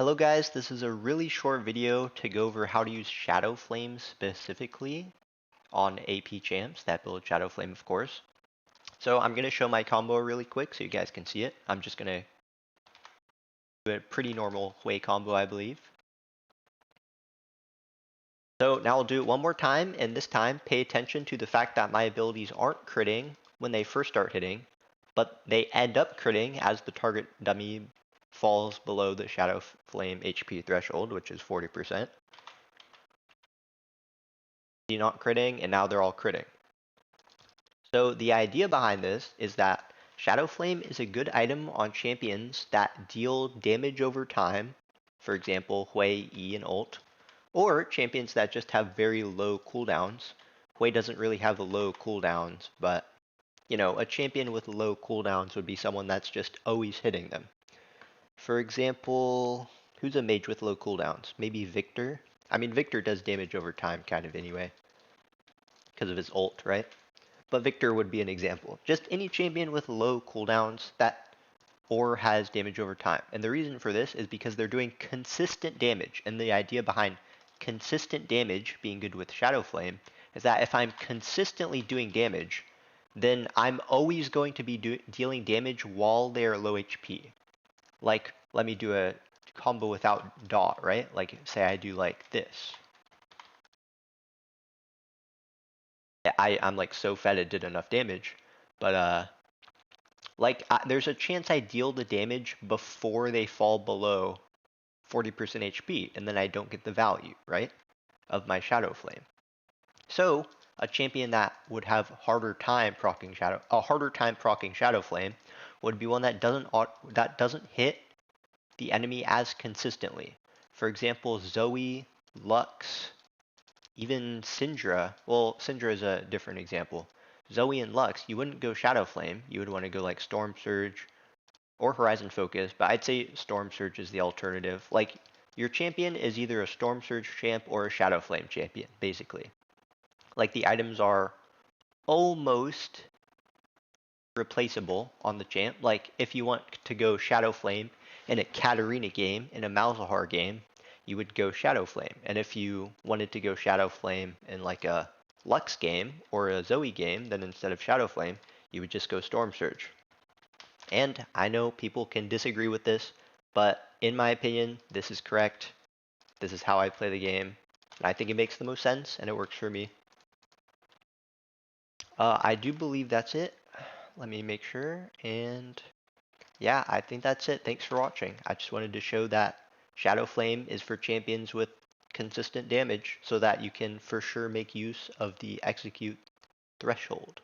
Hello guys, this is a really short video to go over how to use shadowflame specifically on AP champs that build shadowflame, of course. So I'm going to show my combo really quick so you guys can see it. I'm just going to do a pretty normal Hui combo, I believe. So now I'll do it one more time, and this time pay attention to the fact that my abilities aren't critting when they first start hitting, but they end up critting as the target dummy falls below the shadowflame HP threshold, which is 40%. Not critting, and now they're all critting. So the idea behind this is that Shadowflame is a good item on champions that deal damage over time, for example, Hui, E, and ult, or champions that just have very low cooldowns. Hui doesn't really have the low cooldowns, but a champion with low cooldowns would be someone that's just always hitting them. For example, who's a mage with low cooldowns? Maybe Victor? I mean, Victor does damage over time kind of anyway, because of his ult, right? But Victor would be an example. Just any champion with low cooldowns that or has damage over time. And the reason for this is because they're doing consistent damage. And the idea behind consistent damage being good with Shadowflame is that if I'm consistently doing damage, then I'm always going to be dealing damage while they are low HP. Like, let me do a combo without dot, right? Like, say I do like this. I'm like so fed it did enough damage, but there's a chance I deal the damage before they fall below 40% HP, and then I don't get the value, right, of my Shadowflame. So a champion that would have harder time proccing Shadowflame would be one that doesn't hit the enemy as consistently. For example, Zoe, Lux, even Syndra. Well, Syndra is a different example. Zoe and Lux, you wouldn't go Shadowflame. You would want to go like Storm Surge or Horizon Focus, but I'd say Storm Surge is the alternative. Like, your champion is either a Storm Surge champ or a Shadowflame champion, basically. Like, the items are almost replaceable on the champ. Like, if you want to go Shadowflame in a Katarina game, in a Malzahar game, you would go Shadowflame. And if you wanted to go Shadowflame in like a Lux game or a Zoe game, then instead of Shadowflame, you would just go Storm Surge. And I know people can disagree with this, but in my opinion, this is correct. This is how I play the game. And I think it makes the most sense, and it works for me. I do believe that's it. Let me make sure. And yeah, I think that's it. Thanks for watching. I just wanted to show that Shadowflame is for champions with consistent damage so that you can for sure make use of the execute threshold.